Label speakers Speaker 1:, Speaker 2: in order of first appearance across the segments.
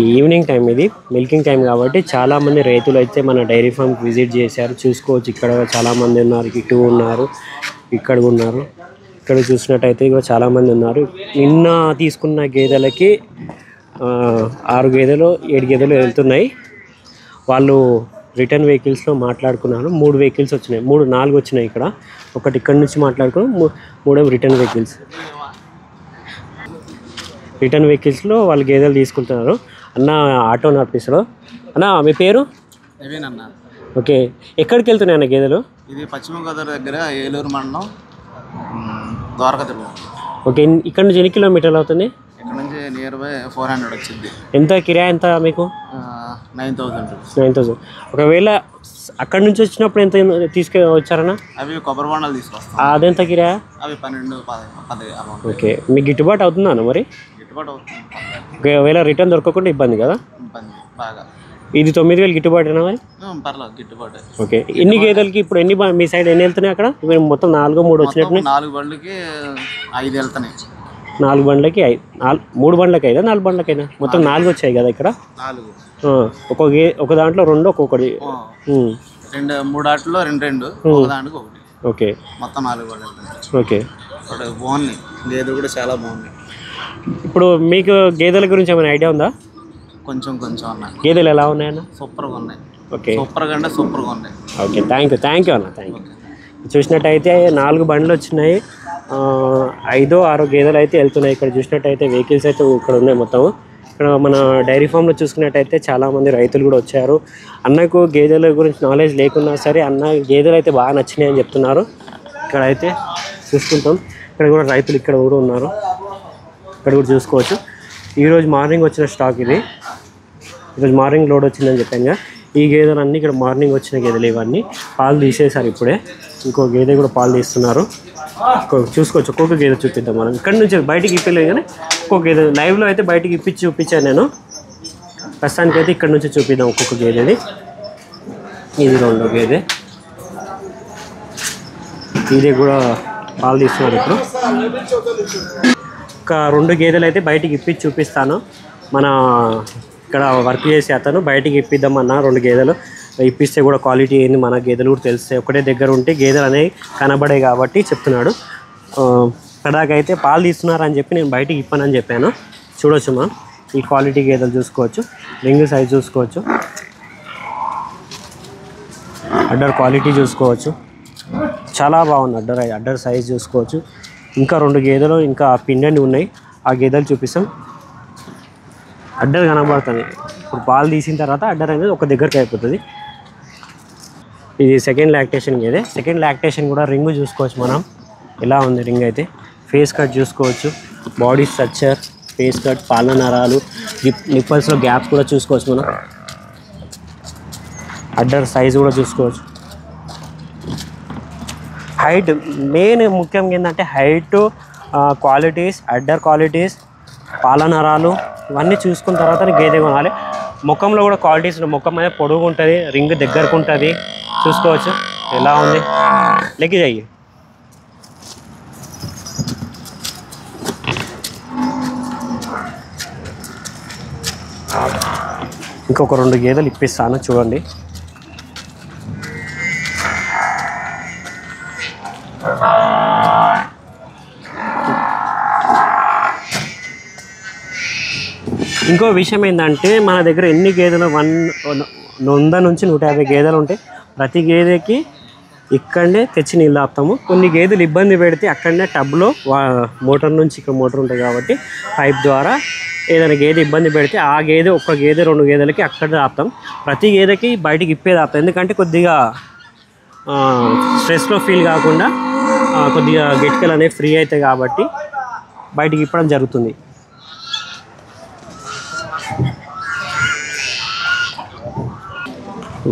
Speaker 1: Evening time ఇది milking time కాబట్టి చాలా మంది రైతులు అయితే మన డైరీ ఫామ్ విజిట్ చేశారు. చూసుకోవచ్చు ఇక్కడ చాలా మంది ఉన్నారు, ఇటు ఉన్నారు, ఇక్కడ ఉన్నారు. ఇక్కడ చూసినట్టయితే ఇక చాలా మంది ఉన్నారు. నిన్న తీసుకున్న గేదెలకి 6 గేదెలు 7 గేదెలు వెళ్తున్నాయి. వాళ్ళు రిటర్న్ వెహికల్స్లో మాట్లాడుకున్నారు. 3 వెహికల్స్ వచ్చినాయి, 4 వచ్చినాయి. ఇక్కడ ఒకటి ఇక్కడ నుంచి మాట్లాడుకున్నాం, 3 రిటర్న్ వెహికల్స్లో వాళ్ళు గేదెలు తీసుకుంటున్నారు. అన్న ఆటో నడిపిస్తాడు. అన్న మీ పేరు?
Speaker 2: నవీన్.
Speaker 1: ఓకే, ఎక్కడికి వెళ్తున్నాయి అన్న గేదెలు?
Speaker 2: ఇది పశ్చిమ గోదావరి దగ్గర ఏలూరు మండలం ద్వారకా తిరుమల.
Speaker 1: ఓకే, ఇక్కడ నుంచి ఎన్ని కిలోమీటర్లు అవుతుంది?
Speaker 2: ఇక్కడ నుంచి నియర్ బై 400 వచ్చింది.
Speaker 1: ఎంత కిరాయి ఎంత మీకు?
Speaker 2: 9,000.
Speaker 1: ఒకవేళ అక్కడ నుంచి వచ్చినప్పుడు ఎంత తీసుకొచ్చారన్న?
Speaker 2: అవి కొబ్బరి బొండాలు తీసుకొస్తాం.
Speaker 1: అదెంత కిరాయి?
Speaker 2: అవి 12-10.
Speaker 1: ఓకే, మీకు గిట్టుబాటు అవుతుందా అన్న? మరి
Speaker 2: గిట్టుబాటు అవుతుంది.
Speaker 1: ఒకవేళ రిటర్న్ దొరకకుండా ఇబ్బంది కదా?
Speaker 2: ఇబ్బంది బాగా.
Speaker 1: ఇది 9,000 గిట్టుబాటు అయినా మరి?
Speaker 2: పర్లేదు, గిట్టుబాటు.
Speaker 1: ఓకే, ఎన్ని గేదెలకి ఇప్పుడు మీ సైడ్ ఎన్ని వెళ్తున్నాయి అక్కడ? మొత్తం 4-3 వచ్చినట్టు.
Speaker 2: 4 బండ్లకి 5 వెళ్తున్నాయి.
Speaker 1: 4 బండ్లకి 5, 3 బండ్లకి 5, 4 బండ్లకైనా మొత్తం 4 వచ్చాయి కదా ఇక్కడ?
Speaker 2: 4.
Speaker 1: ఒక దాంట్లో 2 ఒక్కొక్కటి.
Speaker 2: 3 ఆటల్లో 2, ఒక దాంట్లో 1.
Speaker 1: ఓకే,
Speaker 2: మొత్తం 4 బండ్లు వెళ్తున్నాయి.
Speaker 1: ఓకే,
Speaker 2: బాగున్నాయి గేదెలు కూడా, చాలా బాగున్నాయి.
Speaker 1: ఇప్పుడు మీకు గేదెల గురించి ఏమైనా ఐడియా ఉందా?
Speaker 2: కొంచెం ఉన్నాయి.
Speaker 1: గేదెలు ఎలా ఉన్నాయన్న?
Speaker 2: సూపర్గా ఉన్నాయి.
Speaker 1: ఓకే,
Speaker 2: సూపర్గా ఉన్నాయి.
Speaker 1: ఓకే, థ్యాంక్ యూ అన్న, థ్యాంక్ యూ. చూసినట్టయితే 4 బండ్లు వచ్చినాయి, 5-6 గేదెలు అయితే వెళ్తున్నాయి. ఇక్కడ చూసినట్టయితే వెహికల్స్ అయితే ఇక్కడ ఉన్నాయి మొత్తం. ఇక్కడ మన డైరీ ఫామ్లో చూసుకున్నట్టయితే చాలామంది రైతులు కూడా వచ్చారు. అన్నకు గేదెల గురించి నాలెడ్జ్ లేకున్నా సరే అన్న గేదెలు అయితే బాగా నచ్చినాయి అని చెప్తున్నారు. ఇక్కడ అయితే చూసుకుంటాం, ఇక్కడ కూడా రైతులు ఇక్కడ కూడా ఉన్నారు, ఇక్కడ కూడా చూసుకోవచ్చు. ఈరోజు మార్నింగ్ వచ్చిన స్టాక్ ఇది. ఈరోజు మార్నింగ్ లోడ్ వచ్చిందని చెప్పాను. ఈ గేదెలు అన్నీ ఇక్కడ మార్నింగ్ వచ్చిన గేదెలు, ఇవన్నీ పాలు తీసేశారు ఇప్పుడే. ఇంకో గేదె కూడా పాలు తీస్తున్నారు. చూసుకోవచ్చు, ఒక్కొక్క గేదె చూపిద్దాం మనం. ఇక్కడ నుంచి బయటికి ఇప్పలేదు కానీ ఒక్కొక్క గేదె లైవ్లో అయితే బయటికి చూపించాను నేను. ప్రస్తుతానికి అయితే ఇక్కడ నుంచి చూపిద్దాం ఒక్కొక్క గేదెది. ఇది 2వ గేదె, ఇది కూడా పాలు తీస్తున్నారు ఇప్పుడు. ఒక 2 గేదెలు అయితే బయటికి చూపిస్తాను. మన ఇక్కడ వర్క్ చేసే అతను బయటికి ఇప్పిద్దామన్నా 2 గేదెలు ఇప్పిస్తే కూడా క్వాలిటీ ఏంది మన గేదెలు కూడా తెలుస్తాయి. ఒకటే దగ్గర ఉంటే గేదెలు అనేవి కనబడే కాబట్టి చెప్తున్నాడు. ఇక్కడాకైతే పాలు తీస్తున్నారని చెప్పి నేను బయటికి ఇప్పనని చెప్పాను. చూడొచ్చు మనం ఈ క్వాలిటీ గేదెలు చూసుకోవచ్చు, రింగ్ సైజ్ చూసుకోవచ్చు, అడ్డర్ క్వాలిటీ చూసుకోవచ్చు, చాలా బాగుంది. అడ్డర్ సైజ్ చూసుకోవచ్చు. ఇంకా 2 గేదెలు ఇంకా పిండండి ఉన్నాయి, ఆ గేదెలు చూపిస్తాం. అడ్డర్ కనబడుతుంది. ఇప్పుడు పాలు తీసిన తర్వాత అడ్డర్ అనేది ఒక దగ్గరికి అయిపోతుంది. ఇది సెకండ్ లాక్టేషన్ గేదె. సెకండ్ లాక్టేషన్ కూడా రింగ్ చూసుకోవచ్చు మనం, ఎలా ఉంది రింగ్ అయితే. ఫేస్ కట్ చూసుకోవచ్చు, బాడీ స్ట్రక్చర్, ఫేస్ కట్, పాల నరాలు, నిప్పల్స్లో గ్యాప్స్ కూడా చూసుకోవచ్చు మనం. అడ్డర్ సైజ్ కూడా చూసుకోవచ్చు. హైట్ మెయిన్ ముఖ్యంగా ఏంటంటే హైట్, క్వాలిటీస్, అడ్డర్ క్వాలిటీస్, పాల నరాలు ఇవన్నీ చూసుకున్న తర్వాత గేదె కొనాలి. ముఖంలో కూడా క్వాలిటీస్, ముఖం అనేది పొడుగు ఉంటుంది, రింగ్ దగ్గరకు ఉంటుంది. చూసుకోవచ్చు ఎలా ఉంది. లెక్కి చెయ్యి. ఇంకొక 2 గేదెలు ఇప్పిస్తాను చూడండి. ఇంకో విషయం ఏంటంటే మన దగ్గర ఎన్ని గేదెలు 100 నుంచి 150 గేదెలు ఉంటాయి. ప్రతి గేదెకి ఇక్కడనే తెచ్చి నీళ్ళు ఆపుతాము. కొన్ని గేదెలు ఇబ్బంది పెడితే అక్కడనే టబ్లో మోటార్ నుంచి, ఇక్కడ మోటార్ ఉంటుంది కాబట్టి పైప్ ద్వారా ఏదైనా గేదె ఇబ్బంది పెడితే ఆ గేదె, 1 గేదె 2 గేదెలకి అక్కడ ఆపుతాం. ప్రతి గేదెకి బయటికి ఇప్పేది ఆపుతాం. ఎందుకంటే కొద్దిగా స్ట్రెస్లో ఫీల్ కాకుండా కొద్దిగా గెట్కలు అనేవి ఫ్రీ అవుతాయి కాబట్టి బయటికి ఇప్పడం జరుగుతుంది.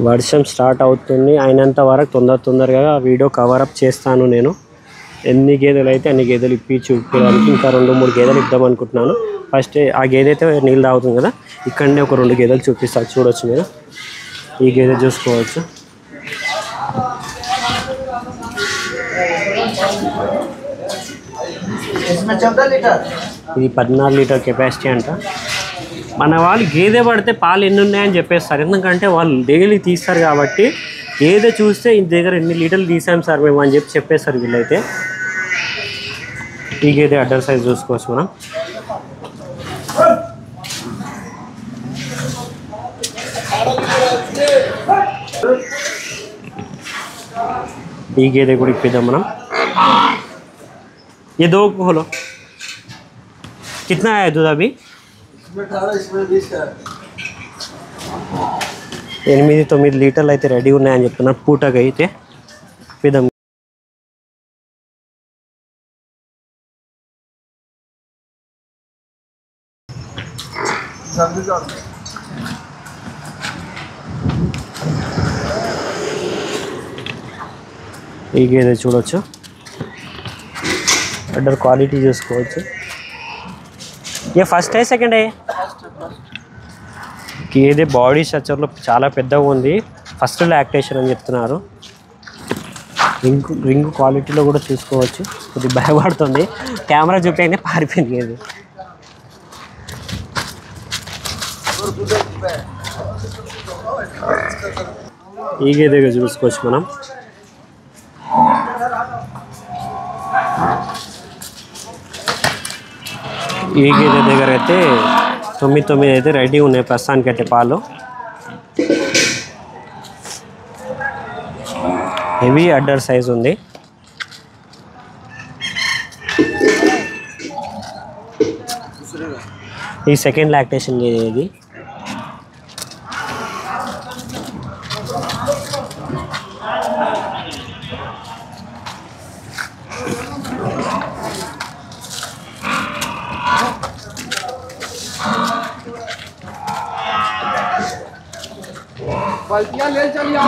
Speaker 1: వర్షం స్టార్ట్ అవుతుంది, అయినంత వరకు తొందరగా వీడియో కవరప్ చేస్తాను నేను. ఎన్ని గేదెలు అయితే అన్ని గేదెలు ఇప్పి చూపించడానికి ఇంకా 2-3 గేదెలు ఇద్దాం అనుకుంటున్నాను. ఫస్ట్ ఆ గేదె అయితే నీళ్ళు తాగుతుంది కదా, ఇక్కడనే ఒక 2 గేదెలు చూపిస్తాను. చూడొచ్చు మీరు, ఈ గేదె చూసుకోవచ్చు. ఇది 14 లీటర్ కెపాసిటీ అంట. మన వాళ్ళు గేదె పడితే పాలు ఎన్ని ఉన్నాయని చెప్పేస్తారు, ఎందుకంటే వాళ్ళు డైలీ తీస్తారు కాబట్టి గేదె చూస్తే ఇంటి దగ్గర ఎన్ని లీటర్లు తీసాం సార్ మేము అని చెప్పేస్తారు వీళ్ళైతే. ఈ గేదె అడ్డర్ సైజ్ చూసుకోవచ్చు మనం. ఈ గేదె కూడా ఇప్పిద్దాం మనం. ये 2 खोलो, कितना है दूध अभी? 8-9 లీటర్లు అయితే రెడీ ఉన్నాయని చెప్తున్నారు పూటకి అయితే. ఇప్పిద్దాం. ఈ గేదె చూడొచ్చు, అడ్డర్ క్వాలిటీ చూసుకోవచ్చు. ఏ ఫస్ట్ है సెకండ్ है? గేదె బాడీ స్ట్రక్చర్లో చాలా పెద్దగా ఉంది, ఫస్ట్ లాక్టేషన్ అని చెప్తున్నారు. రింగ్ క్వాలిటీలో కూడా చూసుకోవచ్చు. కొద్దిగా భయపడుతుంది, కెమెరా చూపేనే పారిపోయింది గేదె. ఈ గేదెగా చూసుకోవచ్చు మనం. ఈ గేదె దగ్గర అయితే 9 అయితే రెడీ ఉన్నాయి ప్రస్తుతానికి అయితే పాలు. హెవీ అడ్డర్ సైజ్ ఉంది. ఈ సెకండ్ లాక్టేషన్ గేదె ఇది.
Speaker 3: बाल्टियां ले चलिए।